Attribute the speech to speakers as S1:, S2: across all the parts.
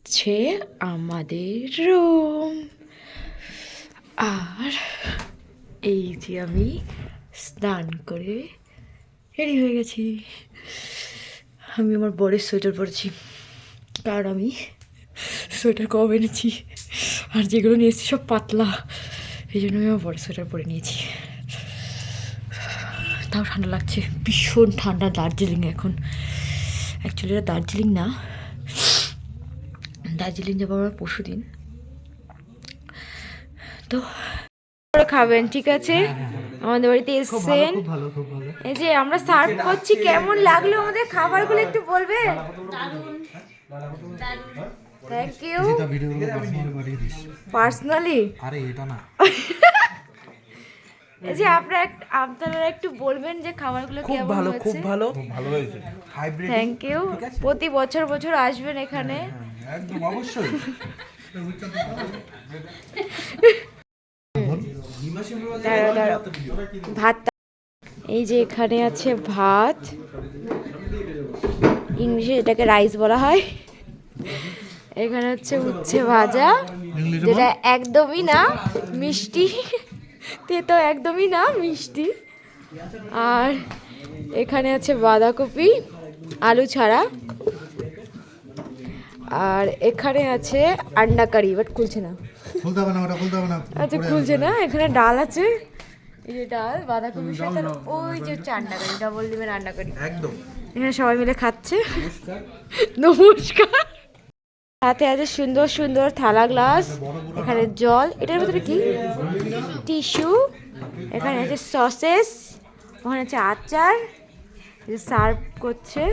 S1: হচ্ছে আমাদের রুম। আর এই যে আমি স্নান করে রেডি হয়ে গেছি। আমি আমার বরের সোয়েটার পরেছি, কারণ আমি সোয়েটার কম এনেছি আর যেগুলো নিয়ে এসেছি সব পাতলা, এই জন্য আমি আমার বরের সোয়েটার পরে নিয়েছি। তাও ঠান্ডা লাগছে, ভীষণ ঠান্ডা দার্জিলিং এখন। অ্যাকচুয়ালি এটা দার্জিলিং না, দার্জিলিং যাবো আমরা পরশু দিন। তো খাবেন, ঠিক আছে? আমাদের বাড়িতে এসছেন, এই যে আমরা সার্ভ করছি। কেমন লাগলো আমাদের খাবারগুলো একটু বলবে? Thank you. পার্সোনালি
S2: আরে এটা না,
S1: এই যে আপনারা একটু বলবেন যে খাবারগুলো কেমন হয়েছে।
S2: খুব ভালো, খুব ভালো হয়েছে। Hybrid,
S1: thank you. প্রতি বছর আসবেন এখানে।
S2: একদম অবশ্যই।
S1: দাঁড়াও ভাত। এই যে এখানে আছে ভাত, ইংলিশে এটাকে রাইস বলা হয়। এখানে হচ্ছে উচ্ছে ভাজা, যেটা একদমই না মিষ্টি, তেতো একদমই না মিষ্টি। আর এখানে আছে বাঁধাকপি আলু ছাড়া। আর এখানে আছে আন্ডা কারি, বাট খুলছে না। আচ্ছা খুলছে না। এখানে ডাল আছে, এই যে ডাল বাঁধাকপির সাথে, ওই যে হচ্ছে আন্ডা কারি, ডাবল ডিমের আন্ডা কারি একদম। এখানে সবাই মিলে খাচ্ছে। নমস্কার। সাথে আছে সুন্দর সুন্দর থালা গ্লাস, এখানে জল, এটার ভিতরে কি টিস্যু, এখানে আছে সসেস, ওখানে আছে আচার। সার্ভ করছে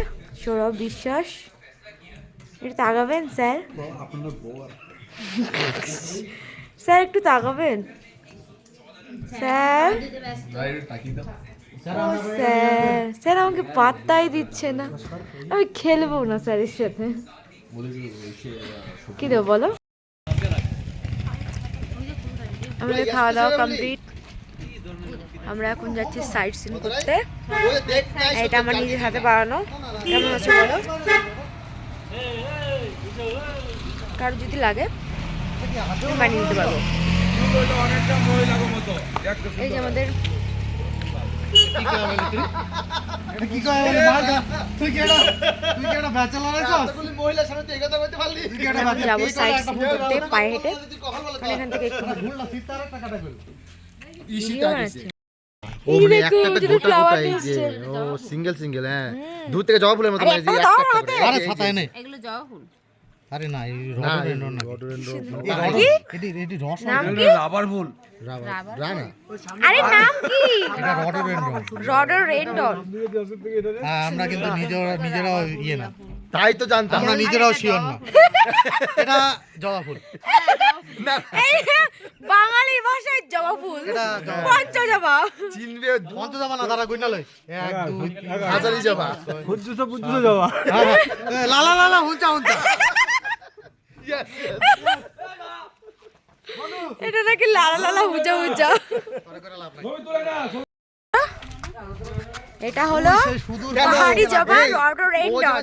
S1: সৌরভ বিশ্বাস। একটু তাকাবেন স্যার, স্যার একটু তাকাবেন স্যার। স্যার স্যার আমাকে পাত্তাই দিচ্ছে না, আমি খেলবো না স্যারের সাথে। কি দেবো বলো? আমাদের খাওয়া দাওয়া কমপ্লিট, আমরা এখন যাচ্ছি সাইট সিন করতে। এটা আমার নিজের হাতে বানানো। কেমন আছে বলো? কারো যদি লাগে বানিয়ে নিতে পারবো। এই যে আমাদের যাবো সাইট সিন করতে পায়ে হেঁটে, এখান থেকে একটু
S3: সিঙ্গেল সিঙ্গেল, হ্যাঁ, দূর থেকে জবা ফুলের মতো।
S2: আরে ছাতা এনে, এগুলো জবা ফুল। আরে না, এই রাবার ফুল,
S3: রানা।
S1: আরে নাম কি?
S2: এটা রডোডেন্ড্রন।
S1: রডোডেন্ড্রন।
S2: আমরা কিন্তু নিজেরাও ইয়ে না,
S3: তাই তো জানতাম,
S2: আমরা নিজেরাও শিওর না। এটা জবা ফুল,
S1: বাঙালি ভাষায় জবা ফুল, পঞ্চজবা।
S3: চিনবে
S2: পঞ্চজবা না, তারা গুইনা লয়। 1 2
S3: হাজারি জবা,
S2: বুঝছো জবা। লালা লালা হুঁচা হুঁচা।
S1: এটা নাকি লালা লালা হুজা হুজা। এটা হলো পাহাড়ি জবা রডোডেন্ড্রন।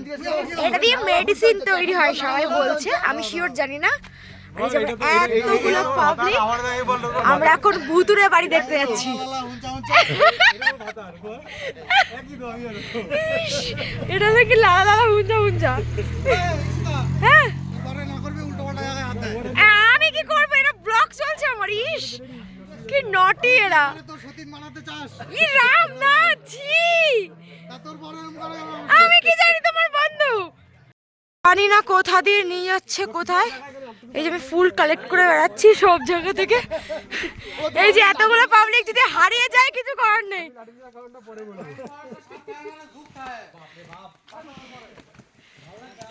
S1: এটা দিয়ে মেডিসিন তৈরি হয় সবাই বলছে, আমি শিওর জানি না। এতগুলো পাবলিক, আমরা এখন ভুতুরে বাড়ি দেখতে যাচ্ছি। এটা নাকি লালা লালা হুজা হুজা। হ্যাঁ আমি কি করবো, এটা ব্লগ চলছে আমার। ইস কি নটি এরা। ই রাম না, ছি, আমি কি জানি তোমার বন্ধু। জানি না কোথা দিয়ে নিয়ে যাচ্ছে কোথায়। এই যে আমি ফুল কালেক্ট করে বেড়াচ্ছি সব জায়গা থেকে। এই যে এতগুলো পাবলিক যদি হারিয়ে যায় কিছু করার নেই।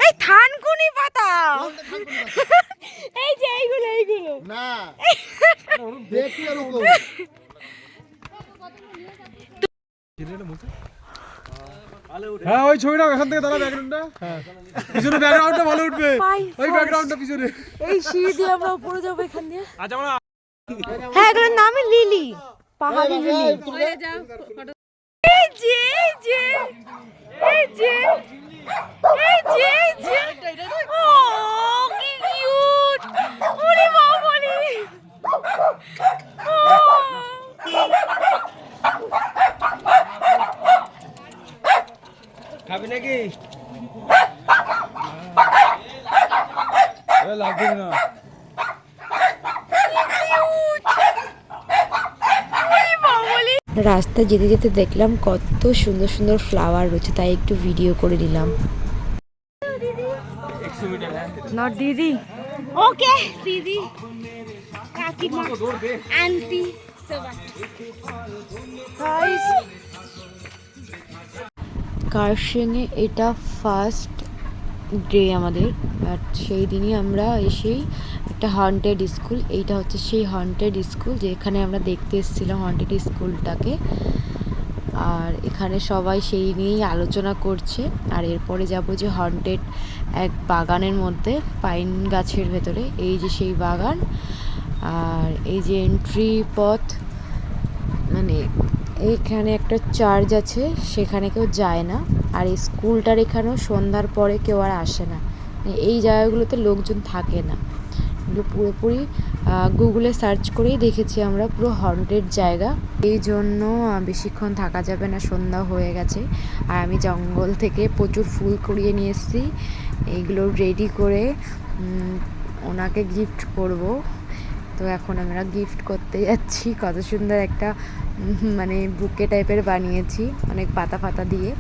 S1: এই থানকুনি পাতা, এই যে এইগুলো
S3: না দেখি আর ওকে।
S4: হ্যাঁ ওই ছবিটা এখান থেকে দাঁড়া, ব্যাকগ্রাউন্ডটা পিছনে, ব্যাকগ্রাউন্ডটা ভালো উঠবে, ওই ব্যাকগ্রাউন্ডটা পিছনে।
S1: এই সিঁড়ি দিয়ে আমরা উপরে যাবো এখান দিয়ে। আচ্ছা আমরা, হ্যাঁ এগুলোর নামই লিলি, পাহাড়ি লিলি। এই যে এই যে এই যে এই যে এই যে, ও কি
S4: লাভ দিন না।
S1: রাস্তা যেতে যেতে দেখলাম কত সুন্দর সুন্দর ফ্লাওয়ার রয়েছে, তাই একটু ভিডিও করে নিলাম। না দিদি,
S2: ওকে দিদি কাকিমা আন্টি সবাই
S1: কার্শিয়াংয়ে এটা ফার্স্ট ডে আমাদের। আর সেই দিনই আমরা এসেই একটা হন্টেড স্কুল, এইটা হচ্ছে সেই হন্টেড স্কুল যেখানে আমরা দেখতে এসেছিলাম হন্টেড স্কুলটাকে। আর এখানে সবাই সেই নিয়েই আলোচনা করছে। আর এরপরে যাব যে হন্টেড এক বাগানের মধ্যে, পাইন গাছের ভেতরে, এই যে সেই বাগান। আর এই যে এন্ট্রি পথ, মানে এইখানে একটা চার্চ আছে, সেখানে কেউ যায় না। আর এই স্কুলটার এখানেও সন্ধ্যার পরে কেউ আর আসে না, এই জায়গাগুলোতে লোকজন থাকে না। এগুলো পুরোপুরি গুগলে সার্চ করেই দেখেছি আমরা, পুরো হন্টেড জায়গা। এই জন্য বেশিক্ষণ থাকা যাবে না, সন্ধ্যা হয়ে গেছে। আর আমি জঙ্গল থেকে প্রচুর ফুল কুড়িয়ে নিয়ে এসেছি, এইগুলো রেডি করে ওনাকে গিফট করব। তো এখন আমরা গিফট করতে যাচ্ছি। কত সুন্দর একটা মানে বুকে টাইপের বানিয়েছি, অনেক পাতা পাতা দিয়ে।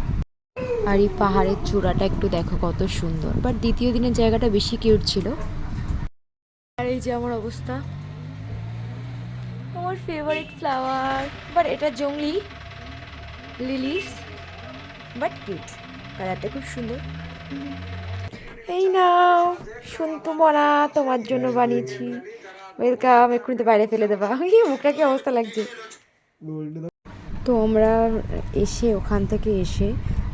S1: আর এই পাহাড়ের চূড়াটা একটু দেখো কত সুন্দর। বাট দ্বিতীয় দিনের জায়গাটা বেশি কিউট ছিল। আর এই যে আমার অবস্থা, আমার ফেভারিট ফ্লাওয়ার, বাট এটা জংলি লিলিস, বাট কিউট, কালারটা খুব সুন্দর। এই নাও সন্তু মনা, তোমার জন্য বানিয়েছি। ওয়েলকাম। এক্ষুনি তো বাইরে ফেলে দেবা, মুখটা কি অবস্থা লাগছে। তো আমরা ওখান থেকে এসে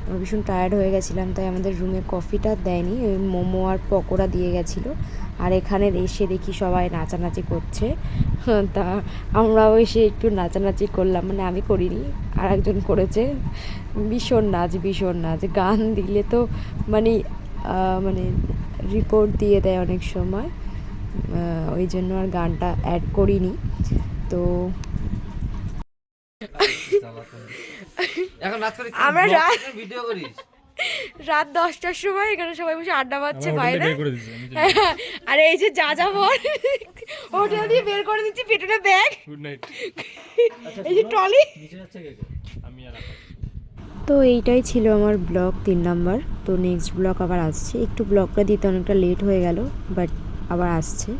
S1: আমরা ভীষণ টায়ার্ড হয়ে গেছিলাম, তাই আমাদের রুমে কফিটা দেয়নি, ওই মোমো আর পকোড়া দিয়ে গেছিলো। আর এখানে এসে দেখি সবাই নাচানাচি করছে, তা আমরাও এসে একটু নাচানাচি করলাম। মানে আমি করিনি, আর একজন করেছে। ভীষণ নাচ, গান দিলে তো মানে রিপোর্ট দিয়ে দেয় অনেক সময়, ওই জন্য আর গানটা অ্যাড করিনি। তো আমরা রাত 10টার সময় এখানে সবাই বসে আড্ডা মারছে বাইরে। আর এই যে যা বল হোটেল দিয়ে বের করে দিচ্ছি, পেটনে ব্যাগ, এই যে ট্রলি। তো এইটাই ছিল আমার ব্লগ 3 নাম্বার। তো নেক্সট ব্লগ আবার আসছে। একটু ব্লগটা দিতে অনেকটা লেট হয়ে গেল, বাট আবার আসছে।